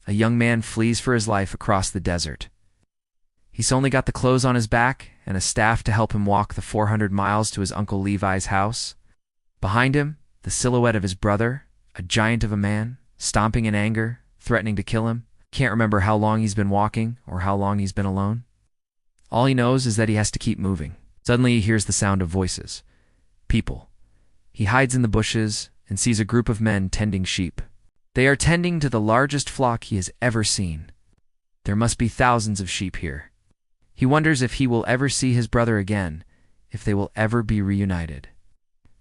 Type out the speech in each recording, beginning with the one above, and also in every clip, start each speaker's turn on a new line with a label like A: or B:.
A: a young man flees for his life across the desert. He's only got the clothes on his back and a staff to help him walk the 400 miles to his Uncle Levi's house. Behind him, the silhouette of his brother, a giant of a man, stomping in anger, threatening to kill him. Can't remember how long he's been walking or how long he's been alone. All he knows is that he has to keep moving. Suddenly he hears the sound of voices. People. He hides in the bushes and sees a group of men tending sheep. They are tending to the largest flock he has ever seen. There must be thousands of sheep here. He wonders if he will ever see his brother again, if they will ever be reunited.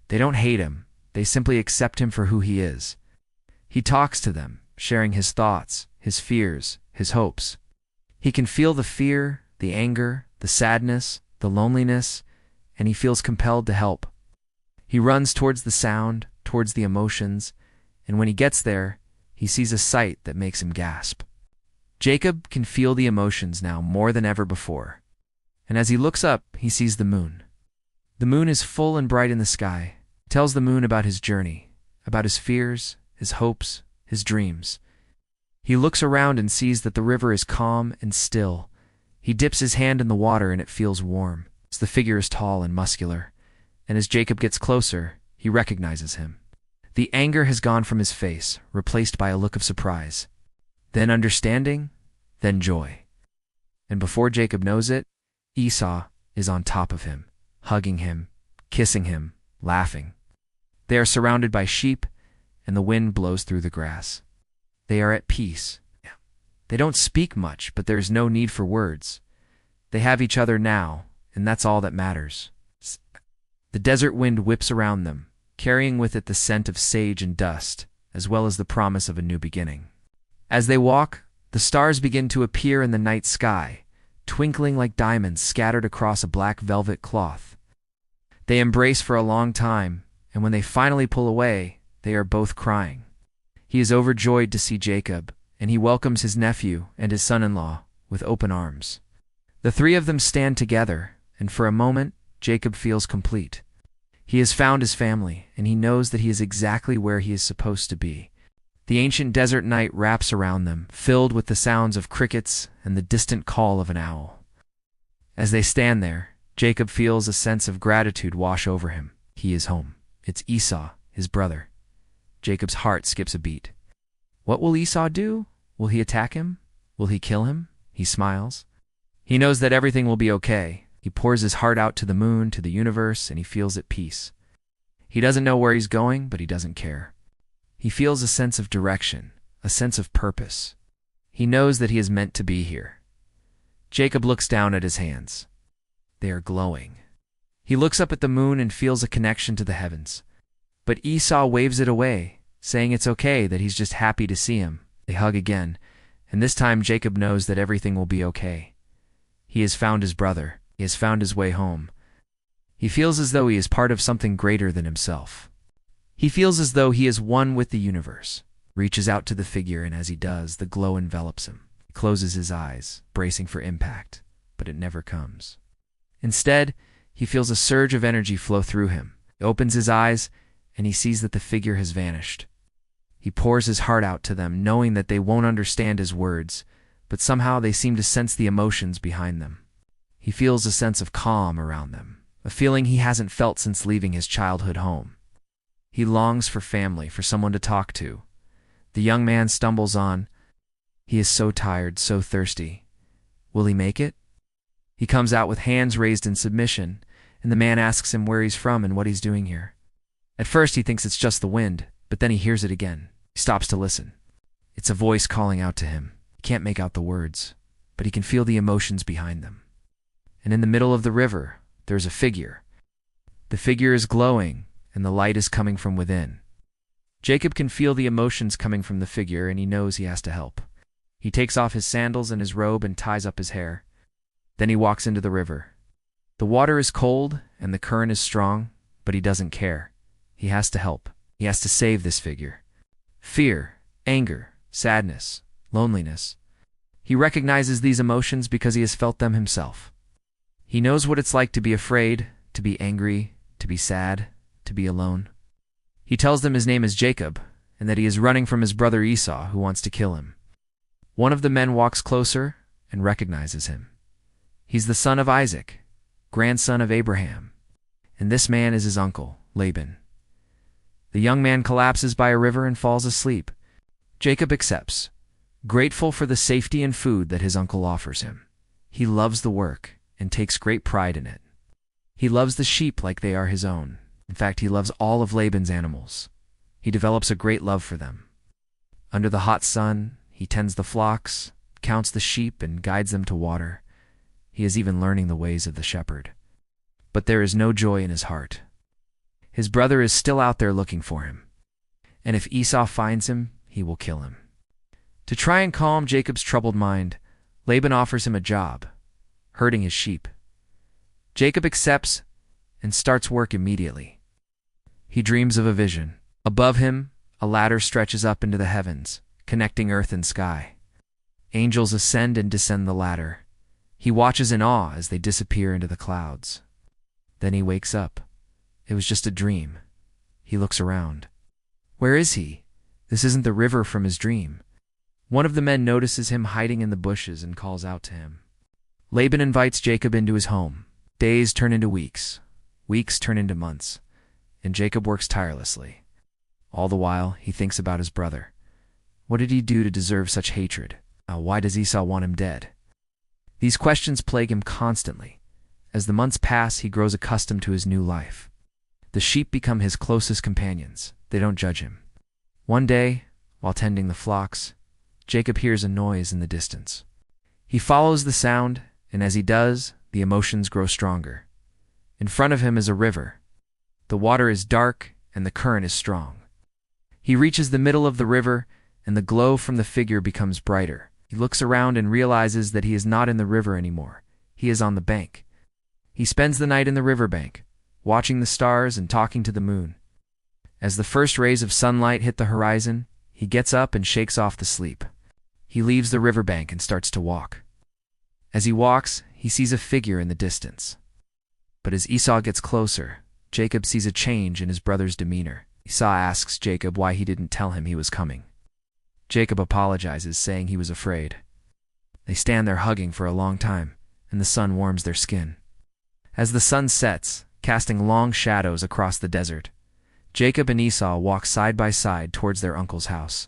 A: They don't hate him, they simply accept him for who he is. He talks to them, sharing his thoughts, his fears, his hopes. He can feel the fear, the anger, the sadness, the loneliness, and he feels compelled to help. He runs towards the sound, towards the emotions, and when he gets there, he sees a sight that makes him gasp. Jacob can feel the emotions now more than ever before, and as he looks up, he sees the moon. The moon is full and bright in the sky. He tells the moon about his journey, about his fears, his hopes, his dreams. He looks around and sees that the river is calm and still. He dips his hand in the water and it feels warm. The figure is tall and muscular, and as Jacob gets closer, he recognizes him. The anger has gone from his face, replaced by a look of surprise, then understanding, then joy. And before Jacob knows it, Esau is on top of him, hugging him, kissing him, laughing. They are surrounded by sheep, and the wind blows through the grass. They are at peace. They don't speak much, but there's no need for words. They have each other now, and that's all that matters. The desert wind whips around them, carrying with it the scent of sage and dust, as well as the promise of a new beginning. As they walk, the stars begin to appear in the night sky, twinkling like diamonds scattered across a black velvet cloth. They embrace for a long time, and when they finally pull away, they are both crying. He is overjoyed to see Jacob, and he welcomes his nephew and his son-in-law with open arms. The three of them stand together, and for a moment, Jacob feels complete. He has found his family, and he knows that he is exactly where he is supposed to be. The ancient desert night wraps around them, filled with the sounds of crickets and the distant call of an owl. As they stand there, Jacob feels a sense of gratitude wash over him. He is home. It's Esau, his brother. Jacob's heart skips a beat. What will Esau do? Will he attack him? Will he kill him? He smiles. He knows that everything will be okay. He pours his heart out to the moon, to the universe, and he feels at peace. He doesn't know where he's going, but he doesn't care. He feels a sense of direction, a sense of purpose. He knows that he is meant to be here. Jacob looks down at his hands. They are glowing. He looks up at the moon and feels a connection to the heavens. But Esau waves it away, saying it's okay, that he's just happy to see him. They hug again, and this time Jacob knows that everything will be okay. He has found his brother. He has found his way home. He feels as though he is part of something greater than himself. He feels as though he is one with the universe. Reaches out to the figure, and as he does, the glow envelops him. He closes his eyes, bracing for impact, but it never comes. Instead, he feels a surge of energy flow through him. He opens his eyes, and he sees that the figure has vanished. He pours his heart out to them, knowing that they won't understand his words, but somehow they seem to sense the emotions behind them. He feels a sense of calm around them, a feeling he hasn't felt since leaving his childhood home. He longs for family, for someone to talk to. The young man stumbles on. He is so tired, so thirsty. Will he make it? He comes out with hands raised in submission, and the man asks him where he's from and what he's doing here. At first he thinks it's just the wind, but then he hears it again. He stops to listen. It's a voice calling out to him. He can't make out the words, but he can feel the emotions behind them. And in the middle of the river, there's a figure. The figure is glowing, and the light is coming from within. Jacob can feel the emotions coming from the figure, and he knows he has to help. He takes off his sandals and his robe and ties up his hair. Then he walks into the river. The water is cold, and the current is strong, but he doesn't care. He has to help. He has to save this figure. Fear, anger, sadness, loneliness. He recognizes these emotions because he has felt them himself. He knows what it's like to be afraid, to be angry, to be sad, to be alone. He tells them his name is Jacob, and that he is running from his brother Esau, who wants to kill him. One of the men walks closer and recognizes him. He's the son of Isaac, grandson of Abraham, and this man is his uncle, Laban. The young man collapses by a river and falls asleep. Jacob accepts, grateful for the safety and food that his uncle offers him. He loves the work and takes great pride in it. He loves the sheep like they are his own. In fact, he loves all of Laban's animals. He develops a great love for them. Under the hot sun, he tends the flocks, counts the sheep, and guides them to water. He is even learning the ways of the shepherd. But there is no joy in his heart. His brother is still out there looking for him. And if Esau finds him, he will kill him. To try and calm Jacob's troubled mind, Laban offers him a job, herding his sheep. Jacob accepts and starts work immediately. He dreams of a vision. Above him, a ladder stretches up into the heavens, connecting earth and sky. Angels ascend and descend the ladder. He watches in awe as they disappear into the clouds. Then he wakes up. It was just a dream. He looks around. Where is he? This isn't the river from his dream. One of the men notices him hiding in the bushes and calls out to him. Laban invites Jacob into his home. Days turn into weeks. Weeks turn into months. And Jacob works tirelessly. All the while, he thinks about his brother. What did he do to deserve such hatred? Why does Esau want him dead? These questions plague him constantly. As the months pass, he grows accustomed to his new life. The sheep become his closest companions. They don't judge him. One day, while tending the flocks, Jacob hears a noise in the distance. He follows the sound, and as he does, the emotions grow stronger. In front of him is a river. The water is dark, and the current is strong. He reaches the middle of the river, and the glow from the figure becomes brighter. He looks around and realizes that he is not in the river anymore. He is on the bank. He spends the night in the riverbank, watching the stars and talking to the moon. As the first rays of sunlight hit the horizon, he gets up and shakes off the sleep. He leaves the riverbank and starts to walk. As he walks, he sees a figure in the distance. But as Esau gets closer, Jacob sees a change in his brother's demeanor. Esau asks Jacob why he didn't tell him he was coming. Jacob apologizes, saying he was afraid. They stand there hugging for a long time, and the sun warms their skin. As the sun sets, casting long shadows across the desert, Jacob and Esau walk side by side towards their uncle's house.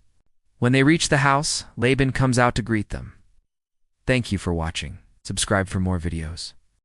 A: When they reach the house, Laban comes out to greet them. Thank you for watching. Subscribe for more videos.